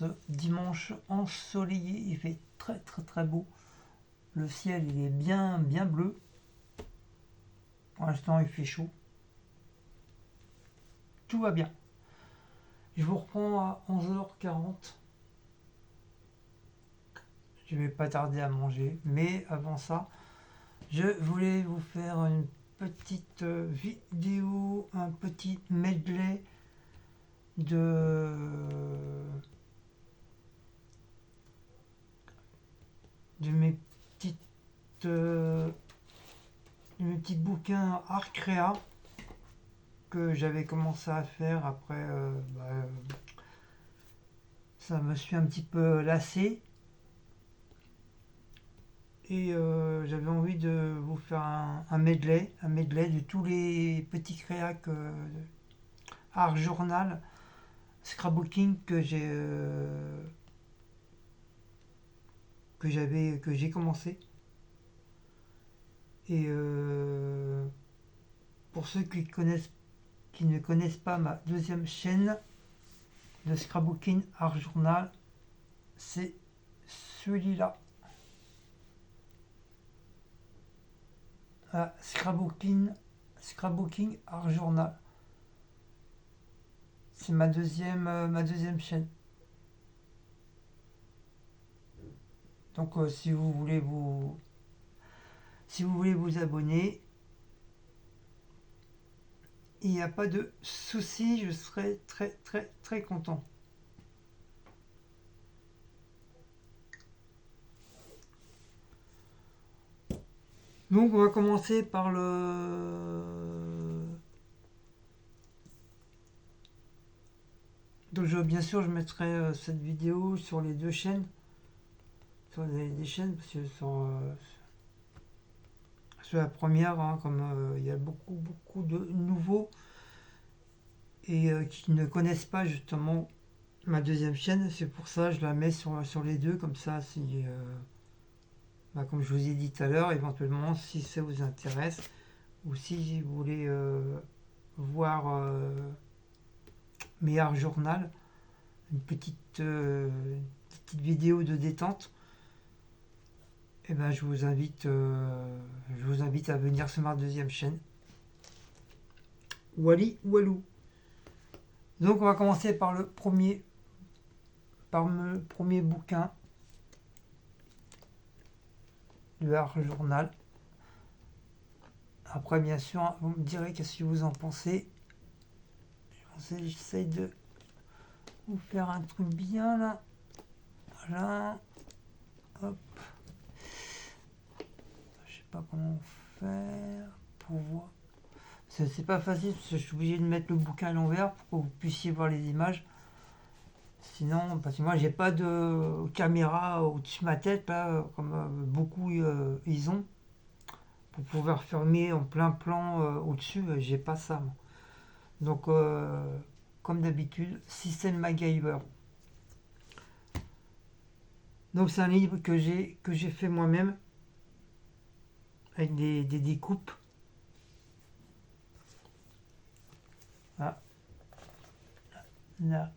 ce dimanche ensoleillé. Il fait très très très beau. Le ciel il est bien bien bleu. Pour l'instant il fait chaud. Tout va bien. Je vous reprends à 11h40. Je vais pas tarder à manger. Mais avant ça, je voulais vous faire une petite vidéo, un petit medley de mes petites de mes petits bouquins art créa que j'avais commencé à faire après ça me suis un petit peu lassé et j'avais envie de vous faire un medley de tous les petits créas art journal scrapbooking que j'ai commencé. Et pour ceux qui ne connaissent pas ma deuxième chaîne de scrapbooking art journal, c'est celui-là. Scrapbooking art journal. C'est ma deuxième chaîne. Donc si vous voulez vous abonner, il n'y a pas de souci, je serai très très très content. Donc on va commencer par Donc bien sûr je mettrai cette vidéo sur les deux chaînes. Sur les chaînes, parce que sur la première, hein, comme il y a beaucoup de nouveaux et qui ne connaissent pas justement ma deuxième chaîne, c'est pour ça que je la mets sur les deux, comme ça, si, comme je vous ai dit tout à l'heure, éventuellement, si ça vous intéresse, ou si vous voulez voir mes art journal, une petite vidéo de détente, et ben je vous invite à venir sur ma deuxième chaîne. Wally Walou. Donc on va commencer par le premier bouquin de art journal. Après bien sûr vous me direz qu'est-ce que vous en pensez. J'essaie de vous faire un truc bien là. Voilà. Hop. Je sais pas comment faire pour voir. C'est pas facile parce que je suis obligé de mettre le bouquin à l'envers pour que vous puissiez voir les images. Sinon, parce que moi j'ai pas de caméra au-dessus de ma tête là, comme beaucoup ils ont, pour pouvoir filmer en plein plan au-dessus, j'ai pas ça. Moi. Donc comme d'habitude, système MacGyver. Donc c'est un livre que j'ai fait moi-même avec des découpes. Là, là,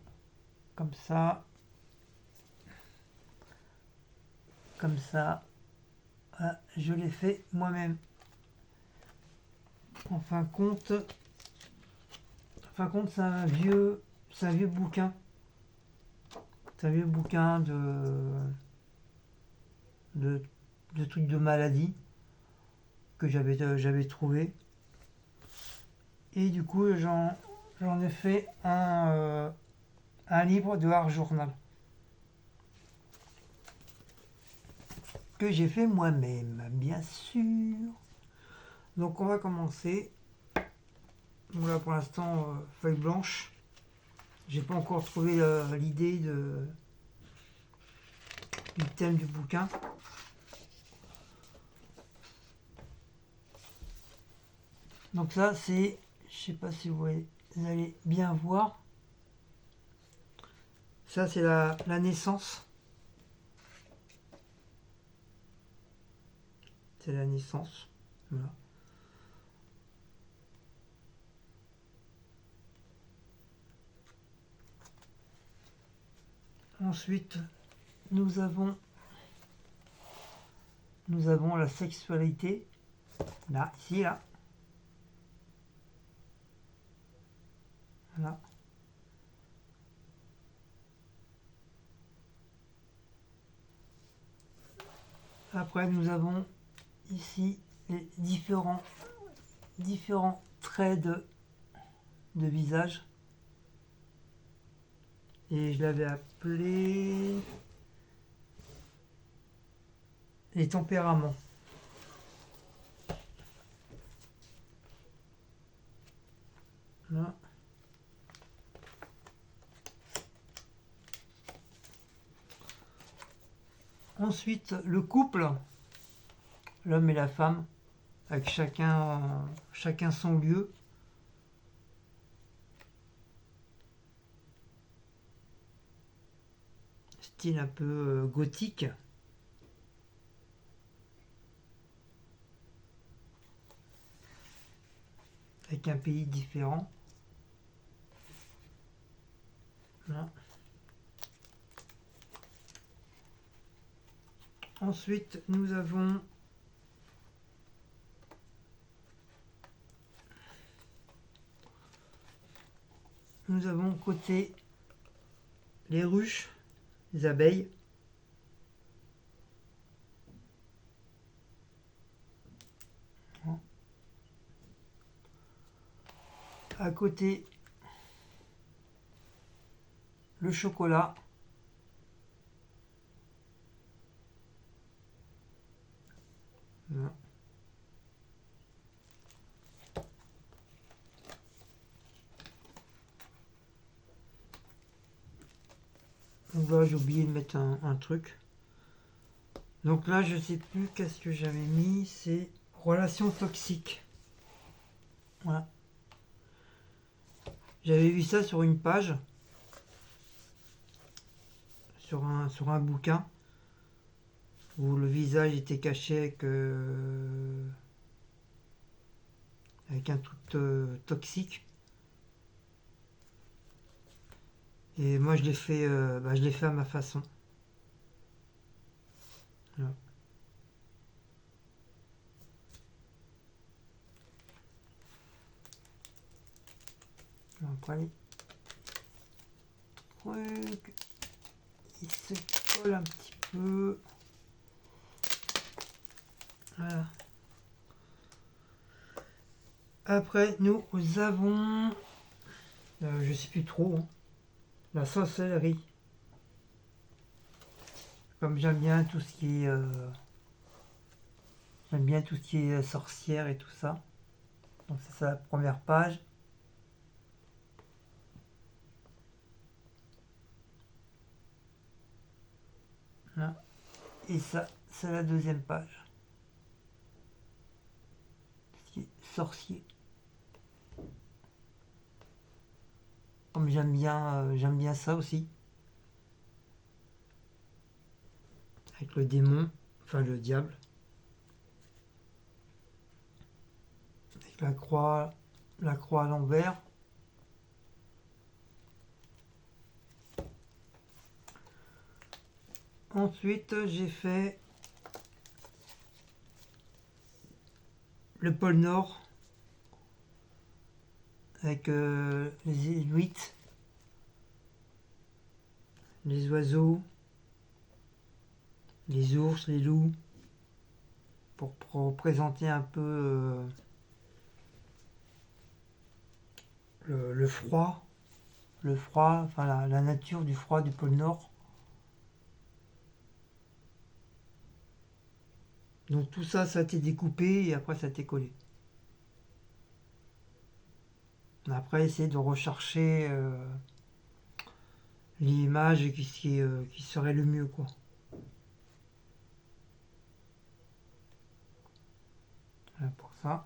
comme ça, voilà, je l'ai fait moi-même. En fin de compte, c'est un vieux bouquin. C'est un vieux bouquin de trucs de maladie que j'avais trouvé. Et du coup, j'en ai fait un livre de art journal que j'ai fait moi-même, bien sûr. Donc on va commencer. Donc là pour l'instant, feuille blanche. J'ai pas encore trouvé l'idée du thème du bouquin. Donc ça c'est, je sais pas si vous allez bien voir. Ça c'est la naissance. C'est la naissance. Voilà. Ensuite, nous avons la sexualité. Là, ici, là. Voilà. Après, nous avons ici les différents traits de visage. Et je l'avais appelé les tempéraments. Là. Ensuite, le couple, l'homme et la femme, avec chacun son lieu. Style un peu gothique. Avec un pays différent. Là. Ensuite, nous avons côté les ruches, les abeilles. À côté, le chocolat. Là. Donc là, j'ai oublié de mettre un truc. Donc là, je sais plus qu'est-ce que j'avais mis. C'est relations toxiques. Voilà. J'avais vu ça sur une page, sur un bouquin, où le visage était caché avec un truc toxique. Et moi, je l'ai fait à ma façon. Voilà. Après, les trucs, ils se collent un petit peu. Voilà. Après, nous avons, je sais plus trop, hein, la sorcellerie. Comme j'aime bien tout ce qui est, sorcière et tout ça. Donc c'est ça la première page. Là. Et ça, c'est la deuxième page. Ce qui est sorcier. Comme j'aime bien ça aussi. Avec le démon, enfin le diable. Avec la croix à l'envers. Ensuite, j'ai fait le pôle Nord avec les Inuits, les oiseaux, les ours, les loups, pour représenter un peu le froid, enfin la nature du froid du pôle Nord. Donc tout ça, ça a été découpé et après ça a été collé. Après, essayer de rechercher l'image qui serait le mieux, quoi. Voilà pour ça.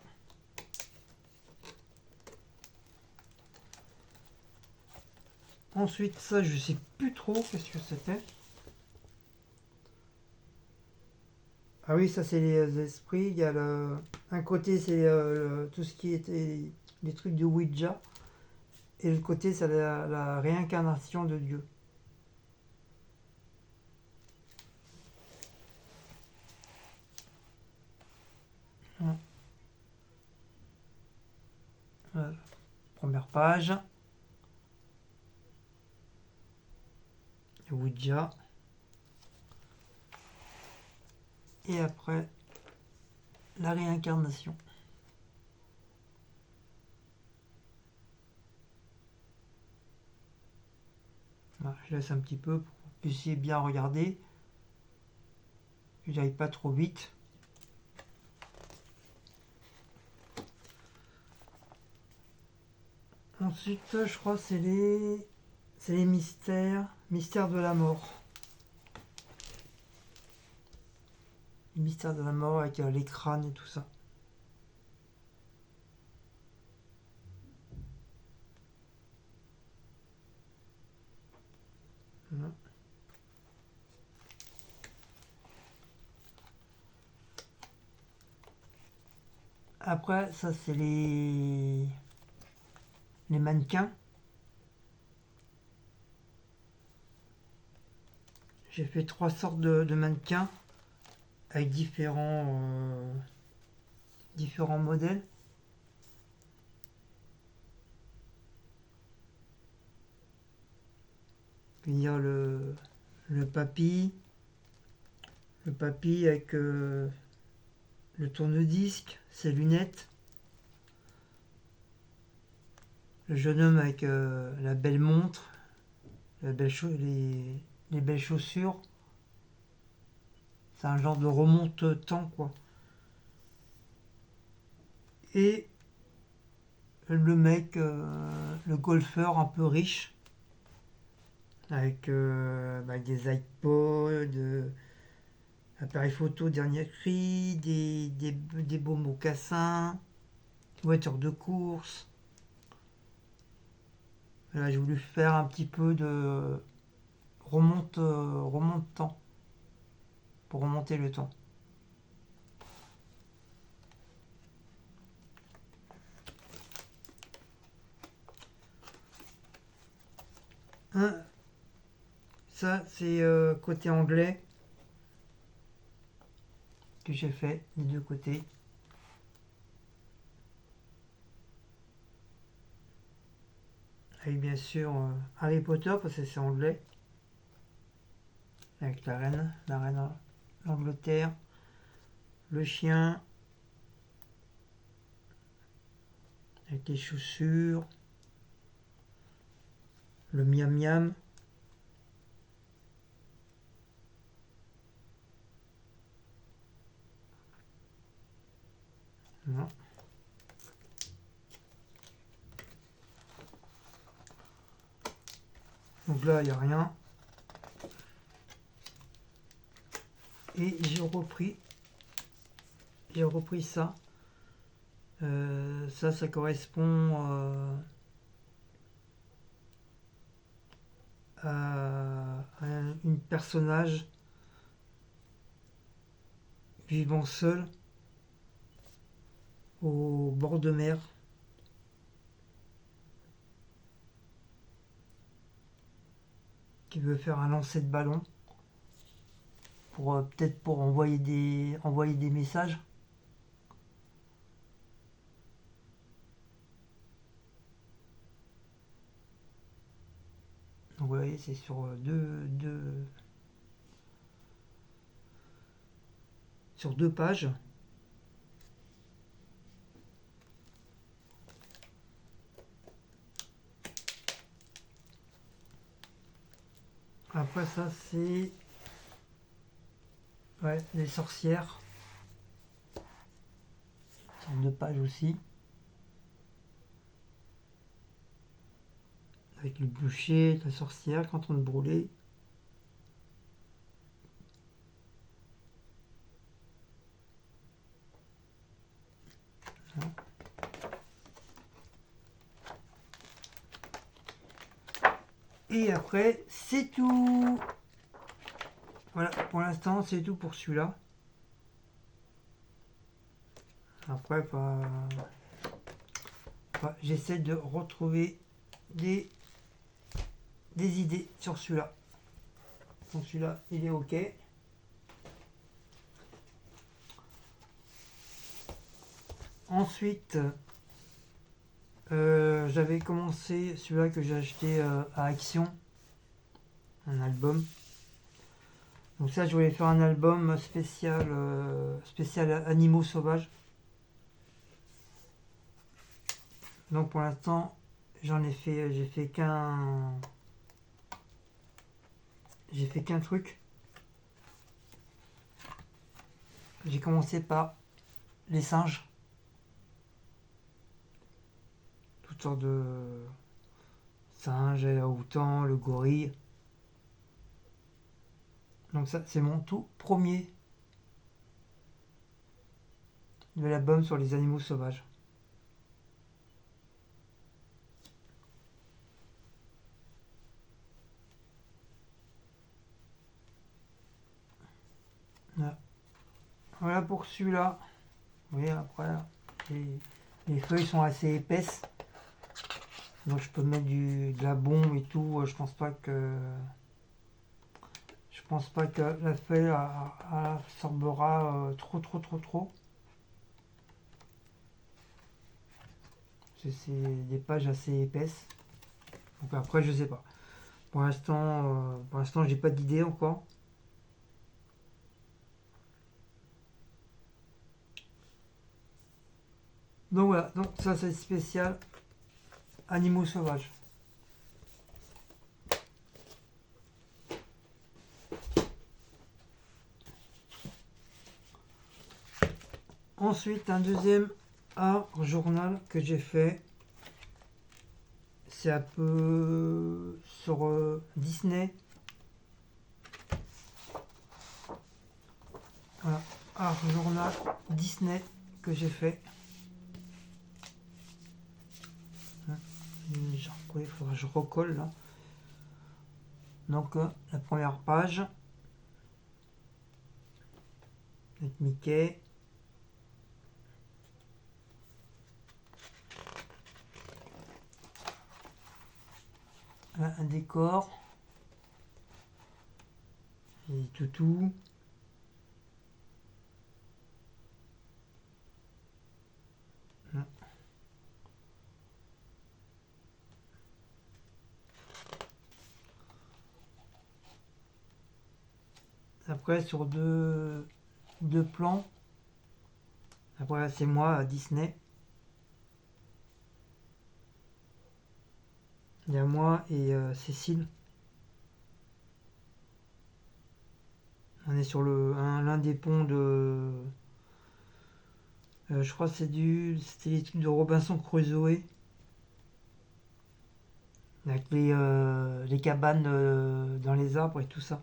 Ensuite, ça, je sais plus trop qu'est-ce que c'était. Ah oui, ça c'est les esprits. Il y a un côté c'est tout ce qui était les trucs de Ouija et l'autre côté c'est la réincarnation de Dieu. Voilà. Première page. Ouija. Et après, la réincarnation. Voilà, je laisse un petit peu pour que vous puissiez bien regarder. Que j'aille pas trop vite. Ensuite, je crois que c'est les mystères de la mort. Les mystères de la mort avec les crânes et tout ça. Voilà. Après, ça c'est les mannequins. J'ai fait 3 sortes de mannequins avec différents modèles. Il y a le papy avec le tourne-disque, ses lunettes, le jeune homme avec la belle montre, les belles chaussures. C'est un genre de remonte-temps, quoi. Et le mec, le golfeur un peu riche, avec des iPods, appareil photo dernier cri, des beaux mocassins, voiture de course. Voilà, j'ai voulu faire un petit peu de remonte temps, pour remonter le temps. Ça, c'est côté anglais que j'ai fait des deux côtés. Avec bien sûr Harry Potter, parce que c'est anglais. Avec la reine d'Angleterre, le chien, avec les chaussures, le miam miam. Voilà. Donc là, il n'y a rien. Et j'ai repris ça. Ça correspond à une personnage vivant seule au bord de mer. Qui veut faire un lancer de ballon. Peut-être pour envoyer des messages. Donc vous voyez, c'est sur deux pages. Après ça, c'est les sorcières. Sur 2 pages aussi. Avec le bûcher, la sorcière, quand on brûlait. Et après, c'est tout. Voilà, pour l'instant, c'est tout pour celui-là. Après, j'essaie de retrouver des idées sur celui-là. Donc celui-là, il est OK. Ensuite, j'avais commencé celui-là que j'ai acheté à Action, un album. Donc ça, je voulais faire un album spécial animaux sauvages. Donc pour l'instant, j'ai fait qu'un truc. J'ai commencé par les singes, toutes sortes de singes, orang-outans, le gorille. Donc ça, c'est mon tout premier de l'album sur les animaux sauvages. Voilà. Voilà pour celui-là. Vous voyez, après, les, les feuilles sont assez épaisses. Donc je peux mettre de la bombe et tout. Je pense pas que la feuille absorbera trop. Parce que c'est des pages assez épaisses. Donc après, je sais pas. Pour l'instant, j'ai pas d'idée encore. Donc voilà, donc ça c'est spécial animaux sauvages. Ensuite, un deuxième art journal que j'ai fait, c'est un peu sur Disney. Voilà, art journal Disney que j'ai fait. Il faudra que je recolle là. Donc la première page avec Mickey. Là, un décor. Et toutou. Après sur deux plans. Après là, c'est moi à Disney. Il y a moi et Cécile. On est sur l'un des ponts de. Je crois que c'était les trucs de Robinson Crusoe. Avec les cabanes dans les arbres et tout ça.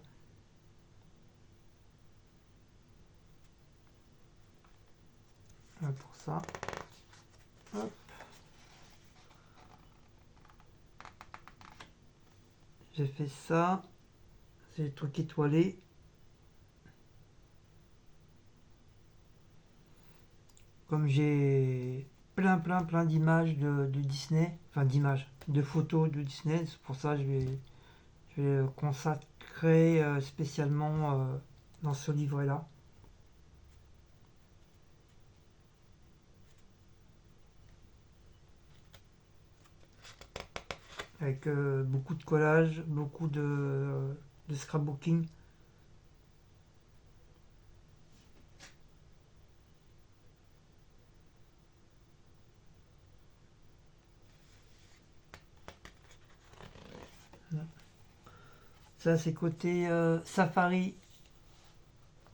Voilà pour ça. Hop. J'ai fait ça. C'est des trucs étoilés. Comme j'ai plein d'images de Disney, enfin d'images, de photos de Disney, c'est pour ça que je vais consacrer spécialement dans ce livret-là. Avec beaucoup de collages, beaucoup de scrapbooking. Ça c'est côté safari.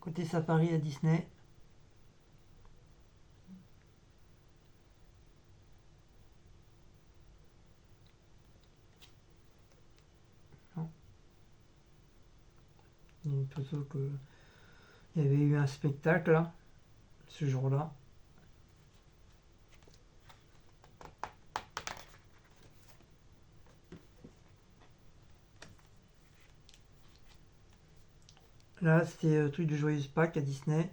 Côté safari à Disney. Il y a une photo que il y avait eu un spectacle là, ce jour-là. Là, c'était le truc de Joyeuse Pâques à Disney.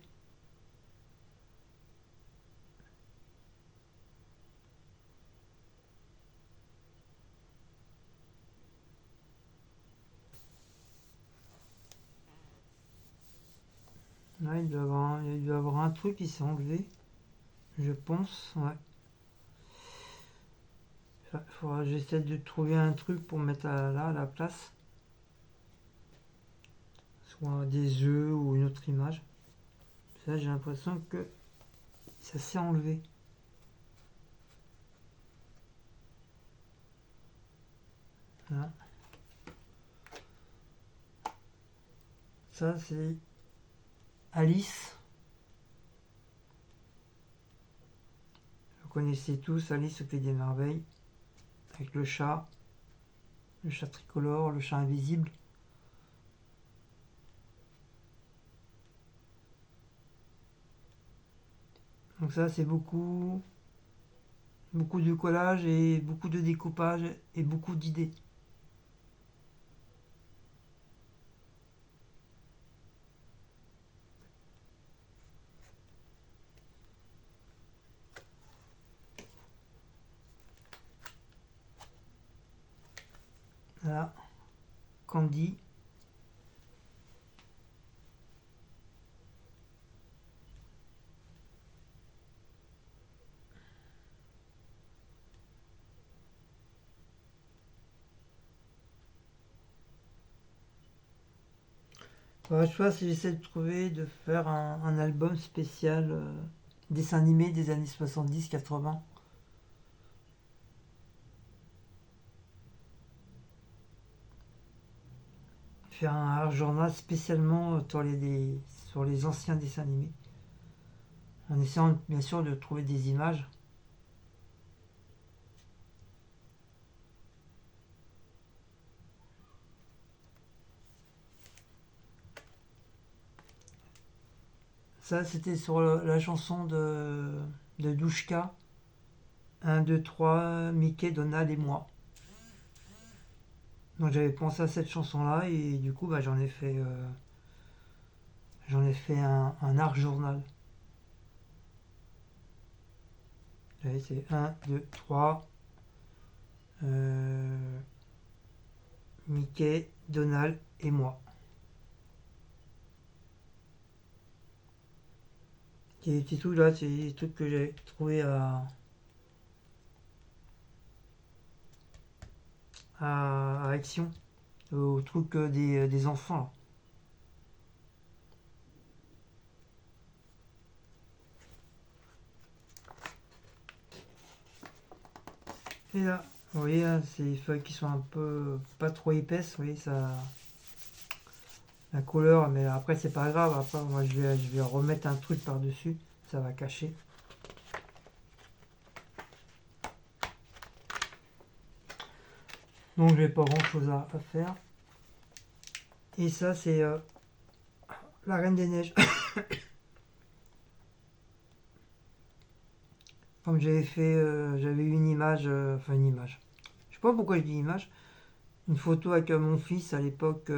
Là, il doit y avoir un truc qui s'est enlevé. je pense, ouais. Faudra que j'essaie de trouver un truc pour mettre là à la place. Soit des œufs ou une autre image. Ça, j'ai l'impression que ça s'est enlevé. Voilà. Ça, c'est Alice. Vous connaissez tous Alice au Pays des Merveilles. Avec le chat tricolore, le chat invisible. Donc ça, c'est beaucoup de collage et beaucoup de découpage et beaucoup d'idées. Voilà, Candy. Je vois si j'essaie de faire un album spécial dessin animé des années 70-80. Faire un journal spécialement sur les anciens dessins animés. En essayant bien sûr de trouver des images. Ça, c'était sur la chanson de Douchka. 1, 2, 3, Mickey, Donald et moi. Donc j'avais pensé à cette chanson-là et du coup j'en ai fait un art journal. C'est 1, 2, 3, Mickey, Donald et moi. C'est des petits trucs là, c'est des trucs que j'ai trouvé à Action, au truc des enfants là. Et là, vous voyez, là, c'est des feuilles qui sont un peu pas trop épaisses, vous voyez, ça, la couleur, mais après c'est pas grave, après moi je vais remettre un truc par-dessus, ça va cacher. Donc j'ai pas grand chose à faire. Et ça c'est la Reine des Neiges. Comme j'avais fait, j'avais eu une image, enfin une image. Je sais pas pourquoi je dis image. Une photo avec mon fils à l'époque,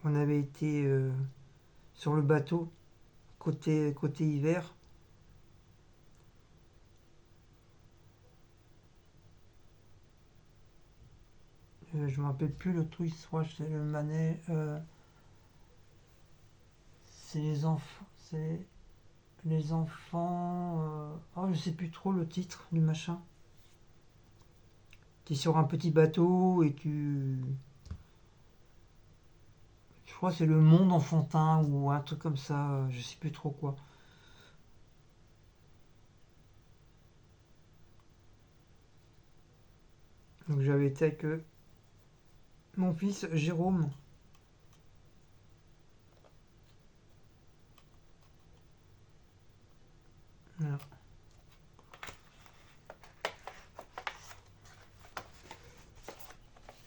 on avait été sur le bateau côté hiver. Je me rappelle plus le truc, je crois que c'est le manège. C'est les enfants. C'est les enfants. Oh, je sais plus trop le titre du machin. Tu es sur un petit bateau et tu. Je crois que c'est le monde enfantin ou un truc comme ça, je sais plus trop quoi. Donc j'avais été avec mon fils Jérôme. Voilà.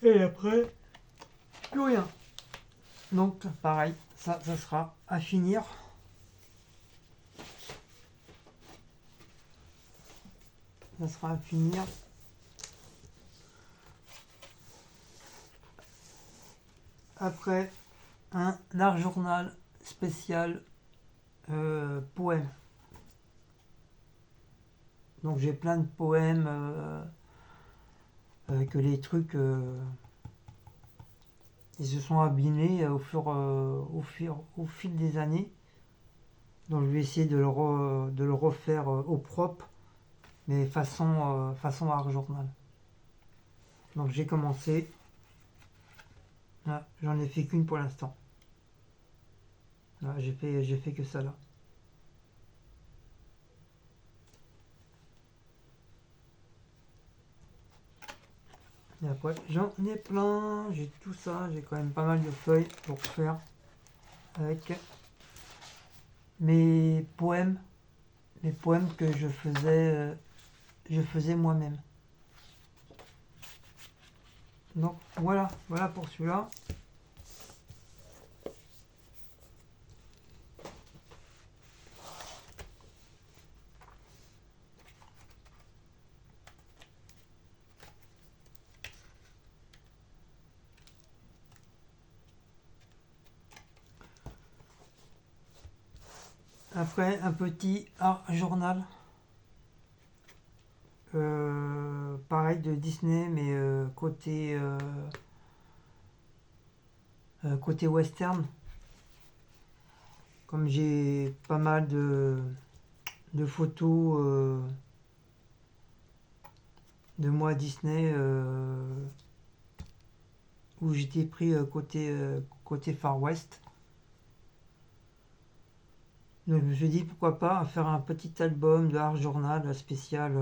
Et après, plus rien. Donc pareil, ça sera à finir. Ça sera à finir. Après, un art journal spécial poème. Donc j'ai plein de poèmes que les trucs ils se sont abîmés au fil des années. Donc je vais essayer de le refaire au propre, mais façon art journal. Donc j'ai commencé. Là, j'en ai fait qu'une pour l'instant. Là, j'ai fait que ça là. Et après, j'en ai plein, j'ai tout ça, j'ai quand même pas mal de feuilles pour faire avec mes poèmes, les poèmes que je faisais moi-même. Donc voilà pour celui-là. Après, un petit art journal. Pareil de Disney, mais côté western. Comme j'ai pas mal de photos de moi à Disney où j'étais pris côté Far West. Donc je me suis dit pourquoi pas faire un petit album de art journal spécial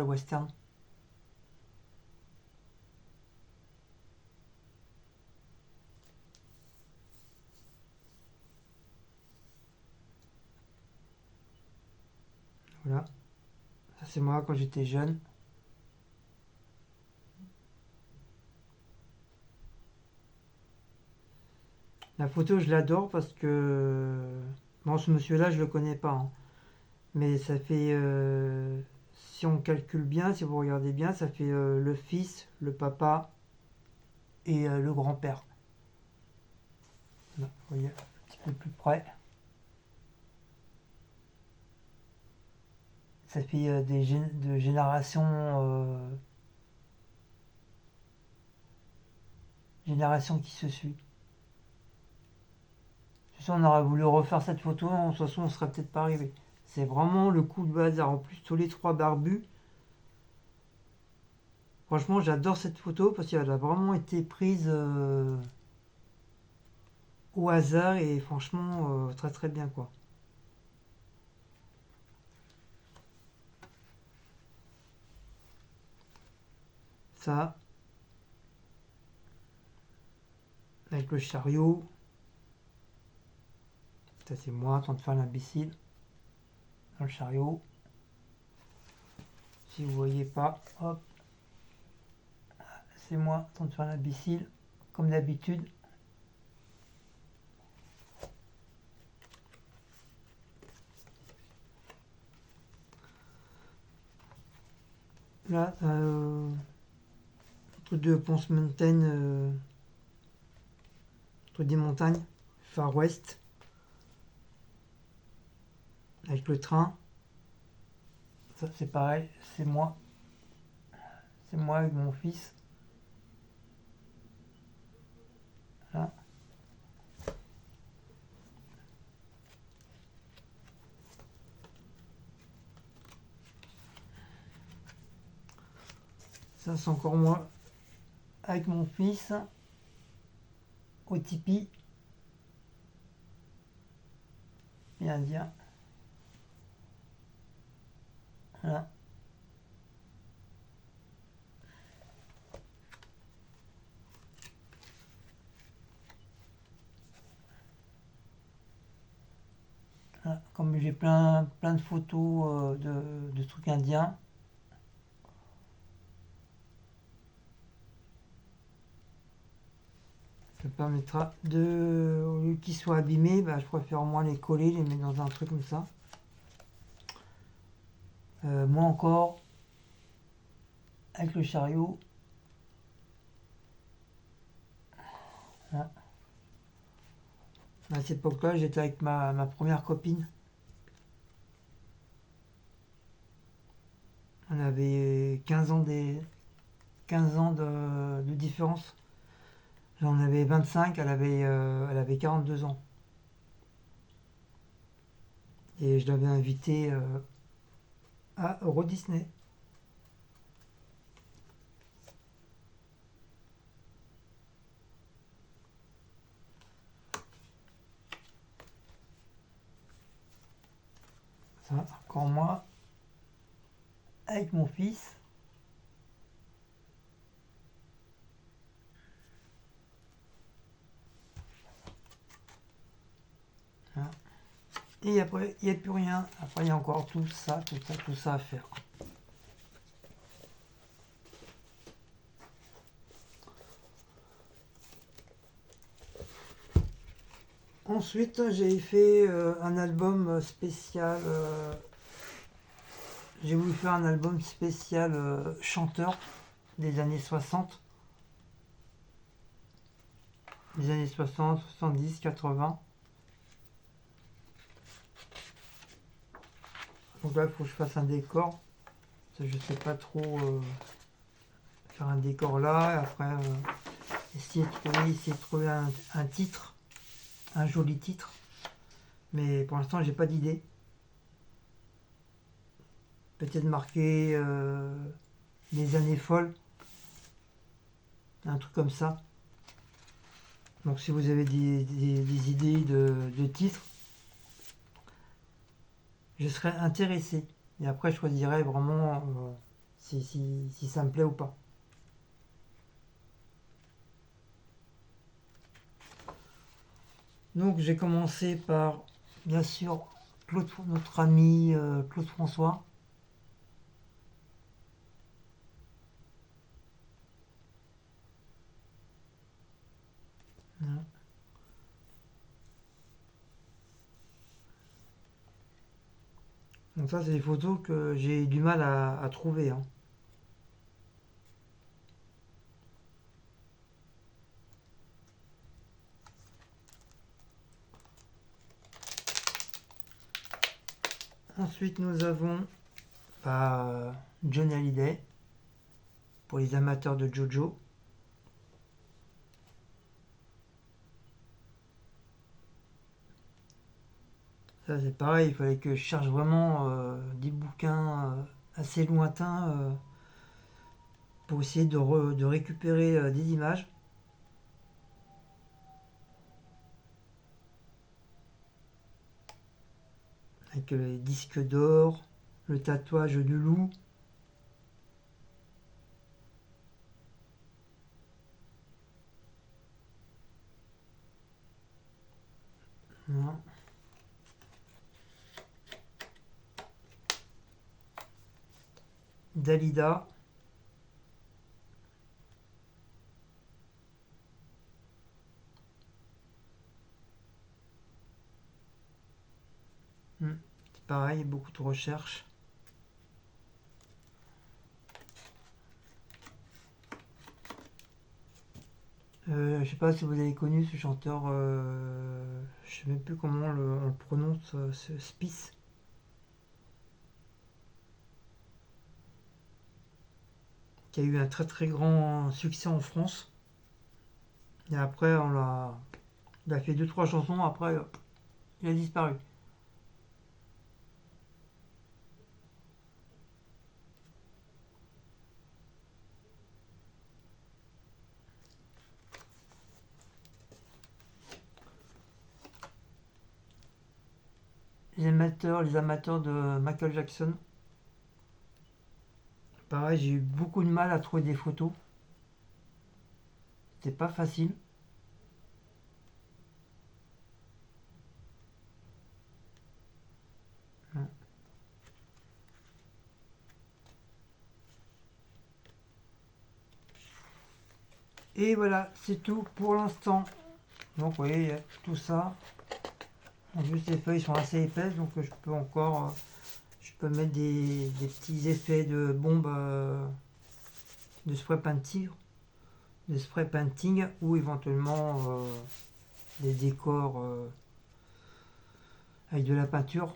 western. Voilà, ça c'est moi quand j'étais jeune. La photo je l'adore parce que bon, ce monsieur-là je le connais pas, hein. Mais ça fait si on calcule bien, si vous regardez bien, ça fait le fils, le papa et le grand-père. Là, vous voyez, un petit peu plus près. Ça fait de génération qui se suit. Si on aurait voulu refaire cette photo, de toute façon on serait peut-être pas arrivé. C'est vraiment le coup de hasard. En plus, tous les trois barbus. Franchement, j'adore cette photo parce qu'elle a vraiment été prise au hasard et franchement très très bien quoi. Ça, avec le chariot. Ça c'est moi en train de faire l'imbécile dans le chariot. Si vous voyez pas, hop, c'est moi en train de faire l'imbécile comme d'habitude. Là, truc de Ponce Mountain, truc des montagnes, Far West, avec le train. Ça c'est pareil, c'est moi. C'est moi avec mon fils. Là. Ça c'est encore moi avec mon fils au tipi. Bien dire. Voilà. Voilà. Comme j'ai plein de photos de trucs indiens. Ça permettra de, au lieu qu'ils soient abîmés, bah, je préfère au moins les coller, les mettre dans un truc comme ça. Moi encore, avec le chariot. Voilà. À cette époque-là, j'étais avec ma première copine. On avait 15 ans de différence. J'en avais 25, elle avait 42 ans. et je l'avais invité à Euro Disney. Ça, encore moi, avec mon fils. Hein. Et après, il n'y a plus rien. Après, il y a encore tout ça, tout ça, tout ça à faire. Ensuite, j'ai fait un album spécial. J'ai voulu faire un album spécial chanteur des années 60. Des années 60, 70, 80. Donc là, il faut que je fasse un décor. Je sais pas trop faire un décor là. Et après, essayer de trouver un titre, un joli titre. Mais pour l'instant, j'ai pas d'idée. Peut-être marquer les années folles. Un truc comme ça. Donc si vous avez des idées de titres, je serais intéressé. Et après, je choisirai vraiment si ça me plaît ou pas. Donc j'ai commencé par, bien sûr, notre ami Claude François. Voilà. Donc ça, c'est des photos que j'ai du mal à trouver. Hein. Ensuite, nous avons John Hallyday, pour les amateurs de JoJo. Ça, c'est pareil, il fallait que je cherche vraiment des bouquins assez lointains pour essayer de récupérer des images. Avec les disques d'or, le tatouage du loup. Voilà. Dalida. C'est pareil, beaucoup de recherches. Je sais pas si vous avez connu ce chanteur, je sais même plus comment on le prononce, ce Spice, qui a eu un très très grand succès en France. Et après, il a fait deux trois chansons, après, il a disparu. Les amateurs de Michael Jackson, pareil, j'ai eu beaucoup de mal à trouver des photos. C'était pas facile. Et voilà, c'est tout pour l'instant. Donc vous voyez, il y a tout ça. En plus, les feuilles sont assez épaisses, donc je peux mettre des petits effets de bombe de spray painting ou éventuellement des décors avec de la peinture.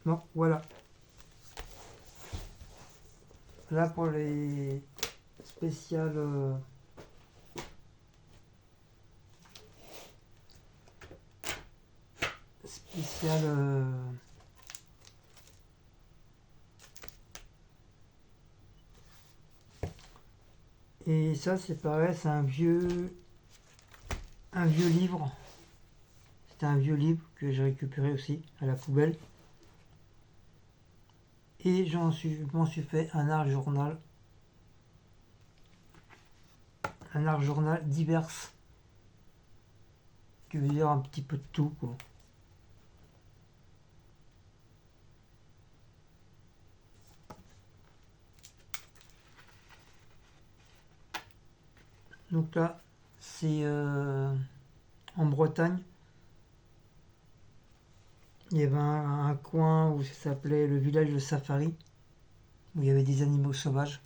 Bon, voilà. Là pour les spéciales spécial. Et ça, c'est pareil, c'est un vieux livre. C'était un vieux livre que j'ai récupéré aussi à la poubelle. Et m'en suis fait un art journal. Un art journal divers. Qui veut dire un petit peu de tout, quoi. Donc là, c'est en Bretagne. Il y avait un coin où ça s'appelait le village de Safari, où il y avait des animaux sauvages.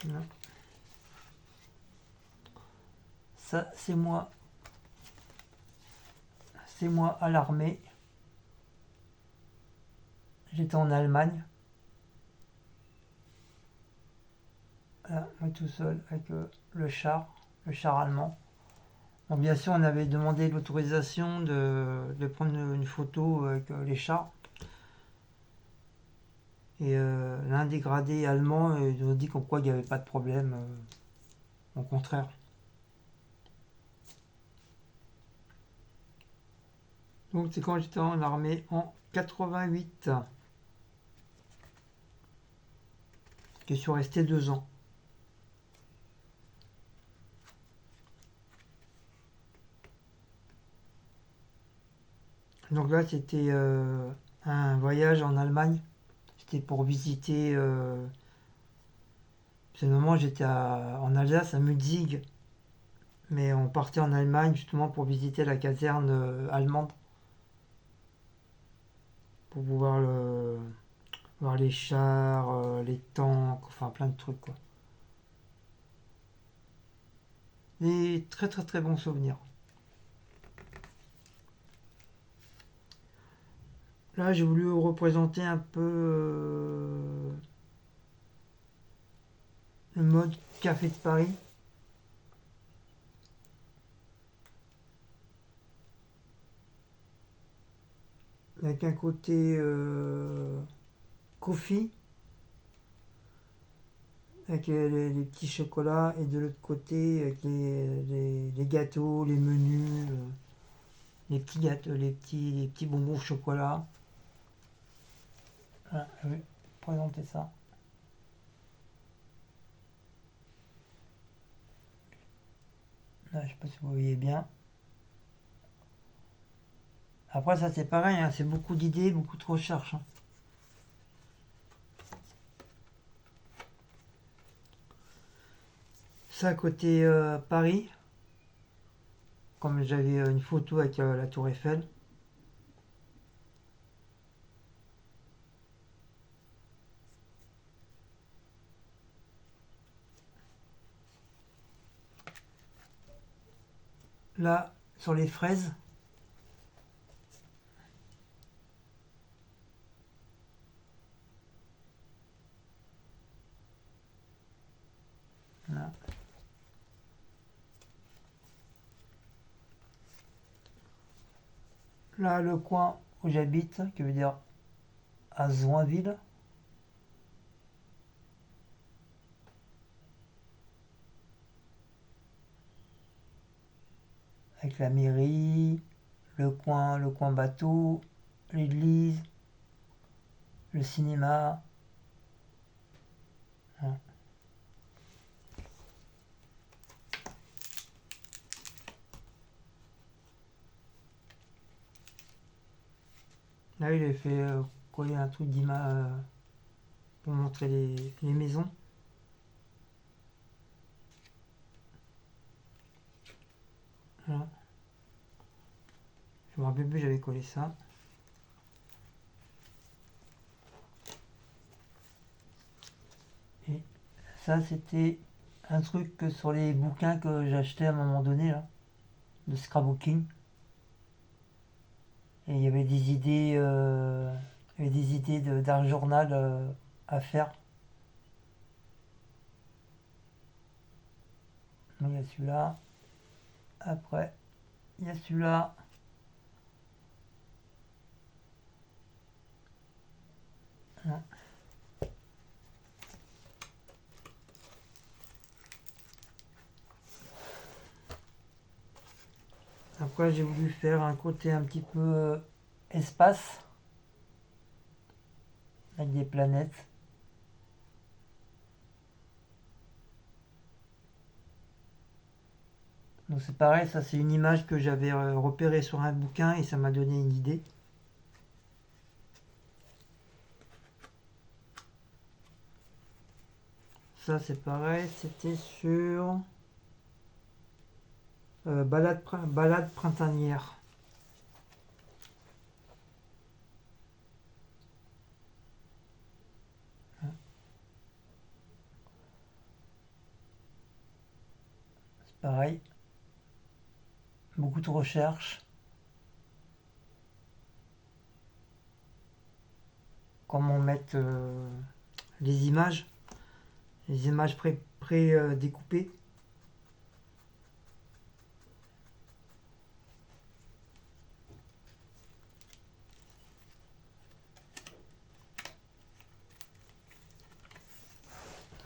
Voilà. Ça, c'est moi. C'est moi à l'armée. J'étais en Allemagne. Là, moi tout seul avec le char allemand. Bon, bien sûr, on avait demandé l'autorisation de prendre une photo avec les chars. Et l'un des gradés allemands nous a dit comme quoi il n'y avait pas de problème. Au contraire. Donc c'est quand j'étais en armée en 88 que je suis resté 2 ans. Donc là c'était un voyage en Allemagne. C'était pour visiter. Finalement j'étais en Alsace à Mutzig. Mais on partait en Allemagne justement pour visiter la caserne allemande. Pour voir les chars, les tanks, enfin plein de trucs quoi. Des très très très bons souvenirs. Là j'ai voulu représenter un peu le mode café de Paris. Avec un côté coffee, avec les petits chocolats, et de l'autre côté avec les gâteaux, les menus, les petits gâteaux, les petits bonbons au chocolat. Voilà, je vais présenter ça. Là, je sais pas si vous voyez bien. Après, ça c'est pareil, hein, c'est beaucoup d'idées, beaucoup de recherches. Hein. Ça, côté Paris, comme j'avais une photo avec la Tour Eiffel. Là, sur les fraises, là. Là, le coin où j'habite, qui veut dire à Zoinville. Avec la mairie, le coin bateau, l'église, le cinéma. Hein. Là, il a fait coller un truc d'image pour montrer les maisons. Voilà. Je me rappelle plus, j'avais collé ça. Et ça, c'était un truc que sur les bouquins que j'achetais à un moment donné, là, de scrapbooking. Et il y avait des idées, d'art journal à faire. Donc il y a celui-là. Après, il y a celui-là. Non. Après, j'ai voulu faire un côté un petit peu espace, avec des planètes. Donc c'est pareil, ça c'est une image que j'avais repérée sur un bouquin et ça m'a donné une idée. Ça c'est pareil, c'était sur balade printanière. C'est pareil, beaucoup de recherches. Comment mettre les images pré-découpées.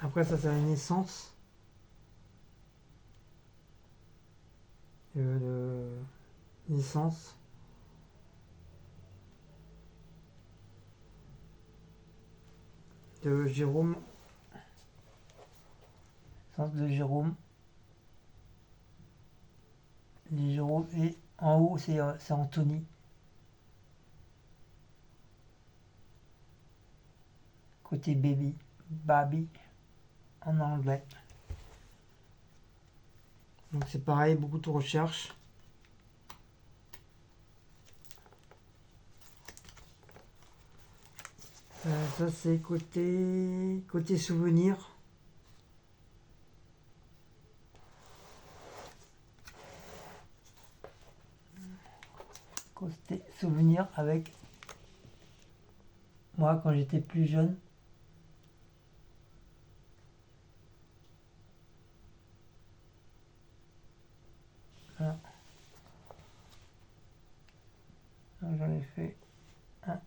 Après ça c'est la naissance. Naissance. De Jérôme. Naissance de Jérôme. Jérôme et en haut c'est Anthony. Côté baby en anglais. Donc c'est pareil, beaucoup de recherches. Ça c'est côté souvenir. Côté souvenir avec moi quand j'étais plus jeune. Voilà. Donc j'en ai fait un.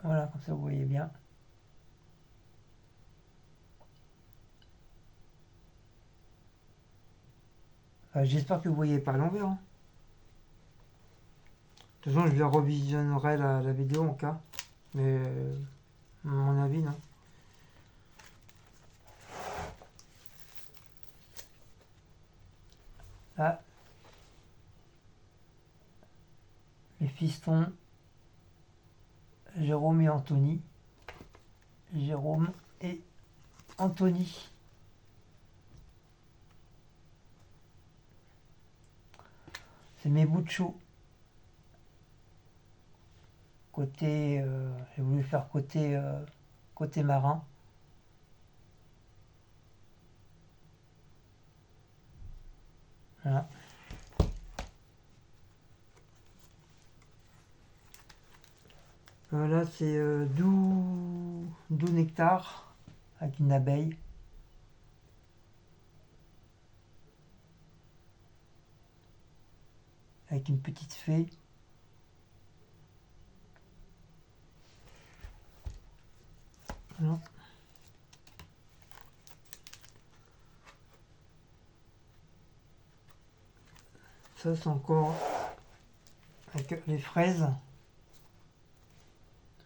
Voilà, comme ça vous voyez bien. J'espère que vous voyez pas à l'envers. Hein. De toute façon, je revisionnerai la vidéo en cas. Mais à mon avis, non. Là, les fistons Jérôme et Anthony. Jérôme et Anthony. C'est mes bouts de chou. Côté, j'ai voulu faire côté marin. Voilà. Là c'est doux nectar avec une abeille. Avec une petite fée. Voilà. Ça c'est encore avec les fraises.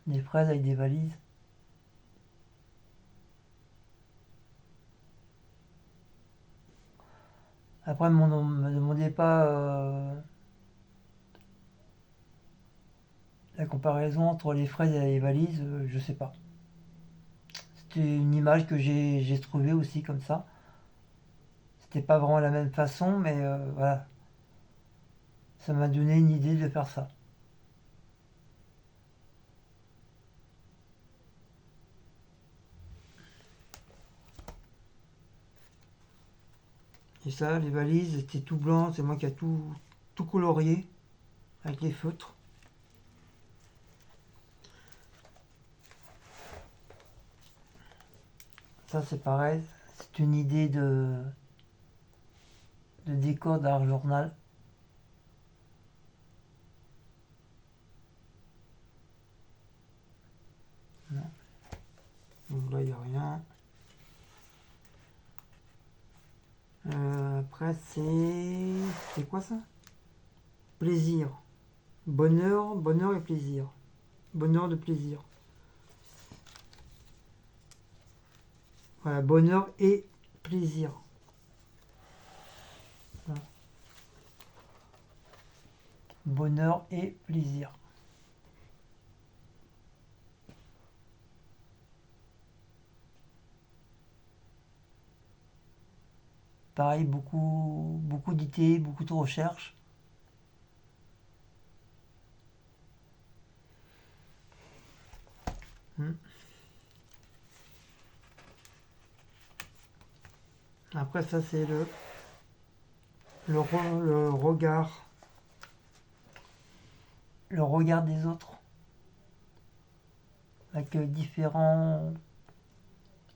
Des fraises avec des valises. Après, me demandez pas la comparaison entre les fraises et les valises, je sais pas. C'était une image que j'ai trouvée aussi comme ça. C'était pas vraiment la même façon, mais voilà. Ça m'a donné une idée de faire ça. Et ça, les valises, c'était tout blanc, c'est moi qui a tout colorié avec les feutres. Ça c'est pareil, c'est une idée de décor d'art journal. Non. Donc là il n'y a rien. Après c'est quoi ça? Plaisir. Bonheur, bonheur et plaisir. Bonheur de plaisir. Voilà, bonheur et plaisir. Voilà. Bonheur et plaisir. Pareil, beaucoup d'idées, beaucoup de recherches. Après ça c'est le regard. Le regard des autres. Avec différents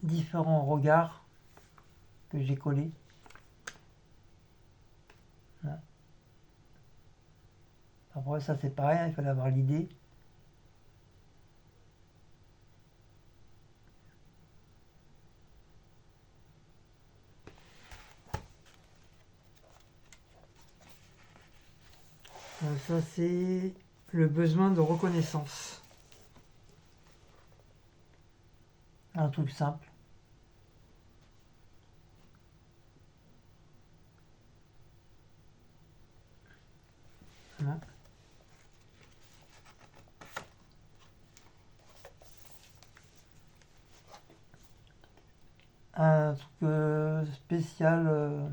regards que j'ai collés. Voilà. Après ça c'est pareil, il fallait avoir l'idée. Ça c'est le besoin de reconnaissance. Un truc simple. Voilà. Un truc spécial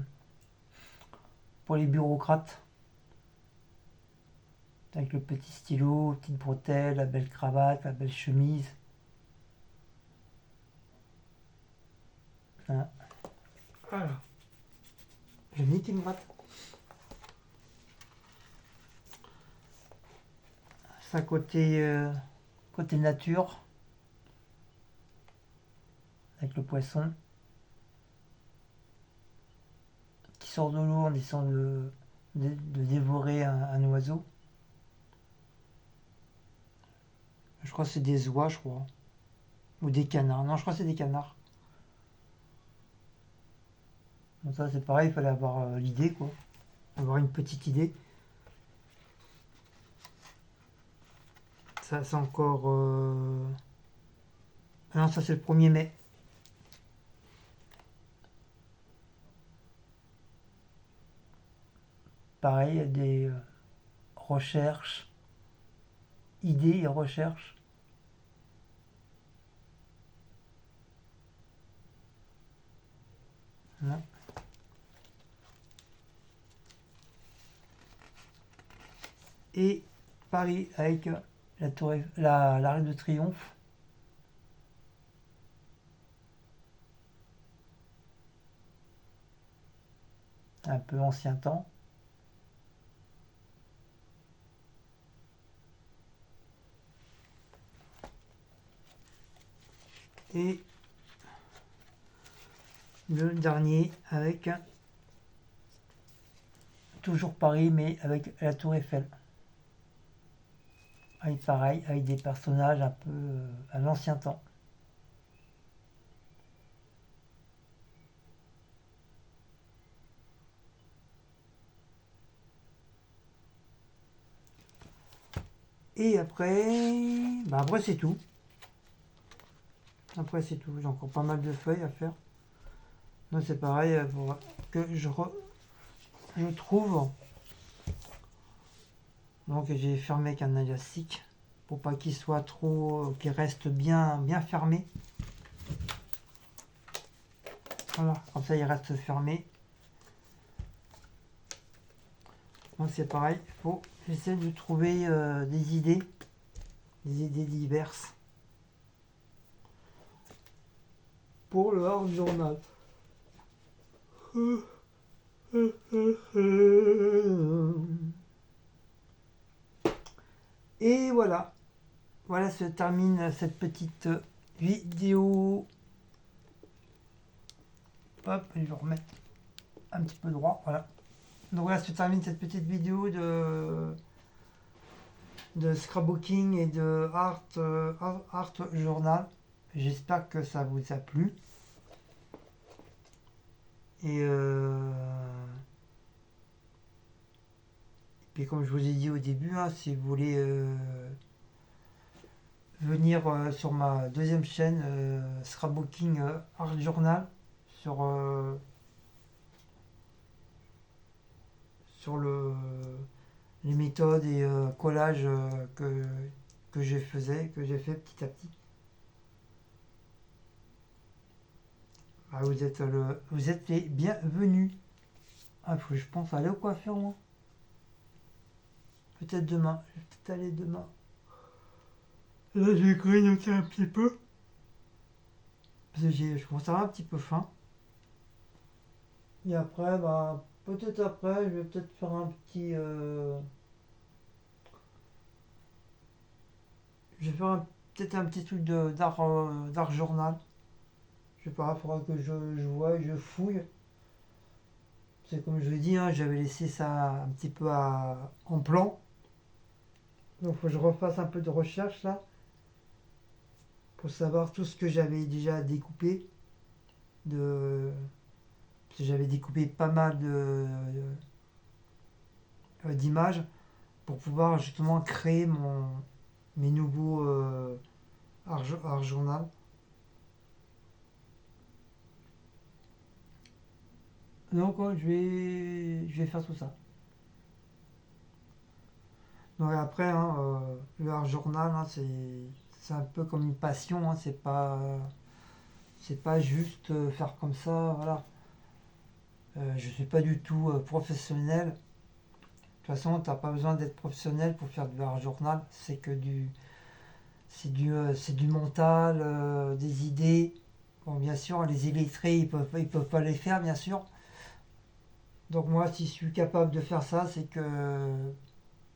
pour les bureaucrates. Avec le petit stylo, petite bretelle, la belle cravate, la belle chemise. Voilà. Voilà. Je nique une gratte. Ça côté nature. Avec le poisson. Qui sort de l'eau en essayant de dévorer un oiseau. Je crois que c'est des oies, je crois. Ou des canards. Non, je crois que c'est des canards. Donc ça c'est pareil, il fallait avoir l'idée quoi. Avoir une petite idée. Ça c'est encore... Ah non, ça c'est le 1er mai. Pareil, il y a des recherches, idées et recherches. Voilà. Et Paris avec l'arrêt de Triomphe. Un peu ancien temps. Et le dernier avec toujours Paris mais avec la tour Eiffel. Avec pareil, avec des personnages un peu à l'ancien temps. Et après c'est tout. Après c'est tout. J'ai encore pas mal de feuilles à faire. Moi c'est pareil pour que je trouve. Donc j'ai fermé avec un élastique pour pas qu'il soit trop, qu'il reste bien fermé. Voilà, comme ça il reste fermé. Donc c'est pareil, j'essaie de trouver des idées diverses pour le hors journal. Et voilà, se termine cette petite vidéo Hop, je vais remettre un petit peu droit, voilà. Donc voilà, se termine cette petite vidéo de scrapbooking et de art journal. J'espère que ça vous a plu. Et puis comme je vous ai dit au début, hein, si vous voulez venir sur ma deuxième chaîne Scrapbooking Art Journal sur, sur les méthodes et collages que j'ai fait petit à petit. Ah, vous êtes les bienvenus. Ah, faut que je pense aller au coiffeur, moi. Peut-être demain. Je vais peut-être aller demain. Là, je vais grignoter un petit peu. Parce que je commence à avoir un petit peu faim. Et après, bah, peut-être après, je vais peut-être faire un petit. Je vais faire peut-être un petit truc d'art journal. Je sais pas, il faudra que je vois, je fouille. C'est comme je l'ai dit, hein, j'avais laissé ça un petit peu en plan. Donc il faut que je refasse un peu de recherche là. Pour savoir tout ce que j'avais déjà découpé. Parce que j'avais découpé pas mal d'images pour pouvoir justement créer mes nouveaux art journal. Donc ouais, je vais faire tout ça. Donc après, hein, le art journal, hein, c'est un peu comme une passion, hein, c'est pas juste faire comme ça, voilà. Je suis pas du tout professionnel. De toute façon, t'as pas besoin d'être professionnel pour faire du art journal. C'est du mental, des idées. Bon, bien sûr, les illettrés, ils peuvent pas les faire, bien sûr. Donc moi, si je suis capable de faire ça, c'est que,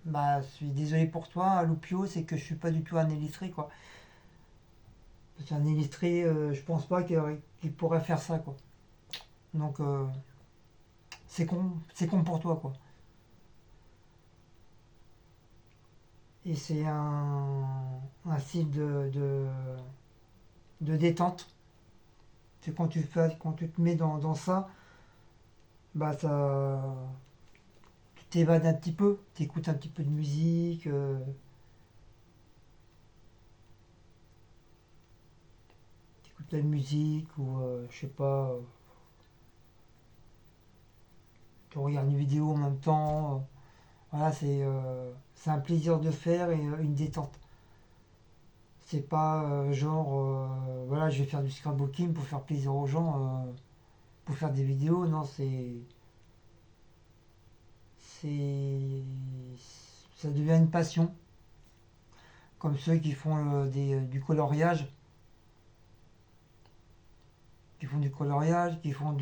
bah, je suis désolé pour toi, Loupio, c'est que je suis pas du tout un illettré, quoi. Parce qu'un illettré, je pense pas qu'il pourrait faire ça, quoi. Donc, c'est con pour toi, quoi. Et c'est un style de détente. C'est quand tu te mets dans ça, bah ça, tu t'évades un petit peu, tu écoutes un petit peu de musique, tu écoutes de la musique ou je sais pas, tu regardes une vidéo en même temps. Voilà, c'est un plaisir de faire et une détente. C'est pas genre, voilà, je vais faire du scrapbooking pour faire plaisir aux gens, pour faire des vidéos. Non, c'est, ça devient une passion. Comme ceux qui font du coloriage, qui font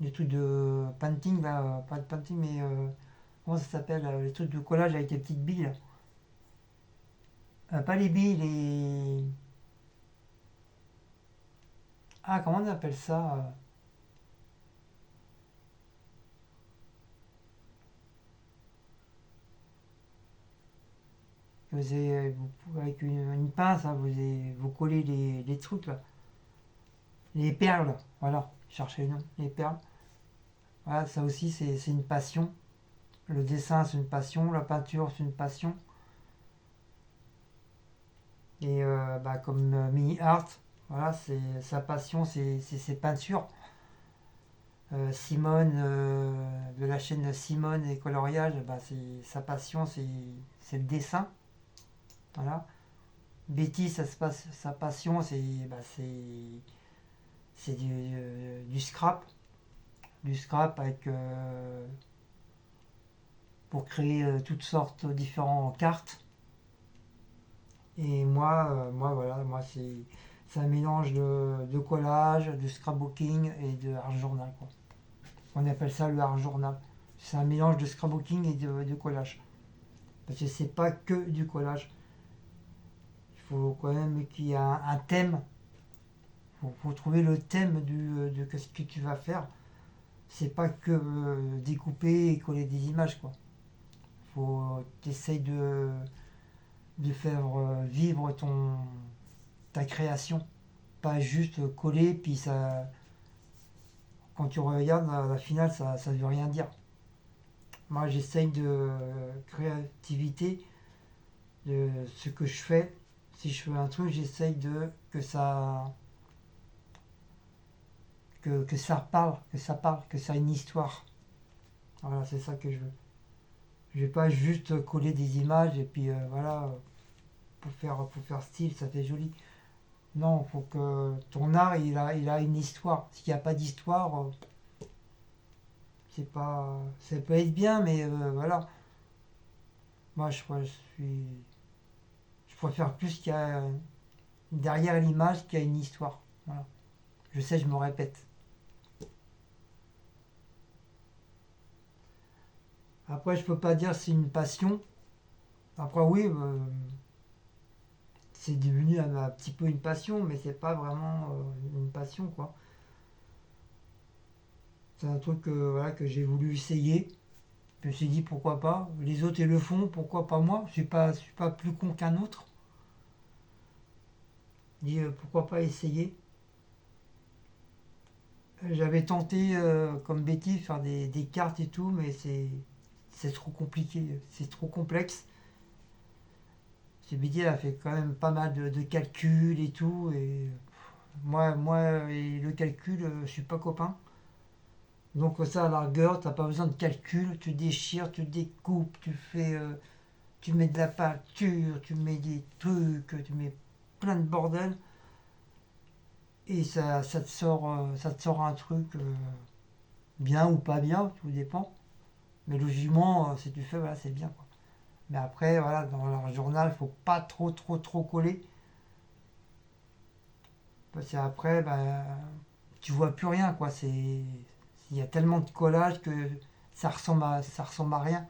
des trucs de painting, là, pas de painting, mais comment ça s'appelle, les trucs de collage avec les petites billes. Pas les billes, les. Ah, comment on appelle ça avec une pince, hein, vous collez les trucs là. Les perles, voilà, cherchez le nom, les perles. Voilà, ça aussi c'est une passion. Le dessin c'est une passion, la peinture c'est une passion. Et bah, comme Mini Art, voilà, sa passion c'est ses peintures. Simone de la chaîne Simone et Coloriage, bah, sa passion c'est le dessin. Voilà. Betty, sa passion bah, c'est du scrap. Du scrap avec pour créer toutes sortes de différentes cartes. Et moi voilà, moi c'est un mélange de collage, de scrapbooking et de art journal, quoi. On appelle ça le art journal. C'est un mélange de scrapbooking et de collage. Parce que c'est pas que du collage. Il faut quand même qu'il y ait un thème. Faut trouver le thème de ce que tu vas faire. C'est pas que découper et coller des images, quoi. Faut t'essayes de faire vivre ta création. Pas juste coller, puis ça, quand tu regardes la finale, ça veut rien dire. Moi, j'essaye de créativité, de ce que je fais. Si je fais un truc, j'essaye de que que ça ait une histoire. Voilà, c'est ça que je veux. Je vais pas juste coller des images et puis voilà, pour faire style, ça fait joli. Non, il faut que ton art, il a une histoire. S'il n'y a pas d'histoire, c'est pas, ça peut être bien, mais voilà. Moi, je préfère plus qu'il y a derrière l'image qu'il y a une histoire. Voilà. Je sais, je me répète. Après, je peux pas dire c'est une passion. Après, oui, c'est devenu un petit peu une passion, mais c'est pas vraiment une passion, quoi. C'est un truc voilà, que j'ai voulu essayer. Je me suis dit pourquoi pas. Les autres ils le font, pourquoi pas moi? Je suis pas plus con qu'un autre. Je dis pourquoi pas essayer. J'avais tenté comme bêtise faire des cartes et tout, mais c'est trop compliqué, c'est trop complexe. Cette bêtise elle a fait quand même pas mal de calculs et tout, et moi et le calcul, je suis pas copain. Donc ça à la rigueur, t'as pas besoin de calcul, tu déchires, tu découpes, tu mets de la peinture, tu mets des trucs, tu mets plein de bordel et ça te sort un truc bien ou pas bien, tout dépend. Mais logiquement, si tu fais, voilà, c'est bien, quoi. Mais après, voilà, dans leur journal, il faut pas trop coller. Parce qu'après, ben, tu vois plus rien, quoi. Il y a tellement de collage que ça ressemble à rien.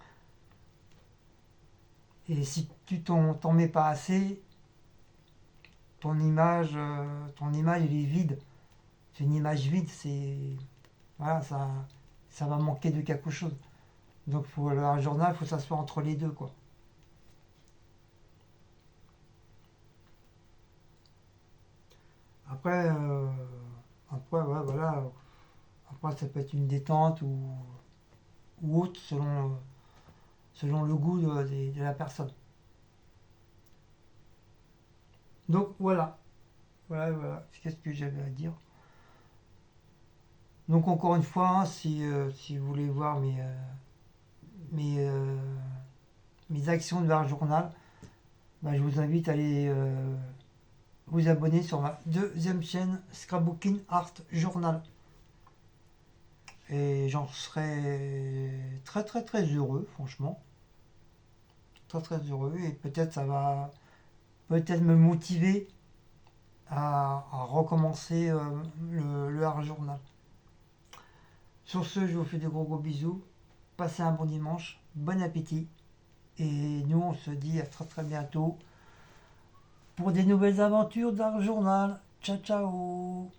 Et si tu t'en mets pas assez, ton image, elle est vide. C'est une image vide, voilà, ça va manquer de quelque chose. Donc, un journal, il faut s'asseoir entre les deux, quoi. Après, ouais, voilà. Après, ça peut être une détente ou autre selon le goût de la personne. Donc, voilà. Voilà. Qu'est-ce que j'avais à dire? Donc, encore une fois, hein, si vous voulez voir mes, euh, mes actions de l'art journal, bah, je vous invite à aller vous abonner sur ma deuxième chaîne Scrapbooking Art Journal. Et j'en serais très heureux, franchement. Très heureux. Et peut-être ça va peut-être me motiver à recommencer le art journal. Sur ce, je vous fais de gros bisous. Passez un bon dimanche. Bon appétit. Et nous, on se dit à très bientôt pour des nouvelles aventures d'art journal. Ciao ciao.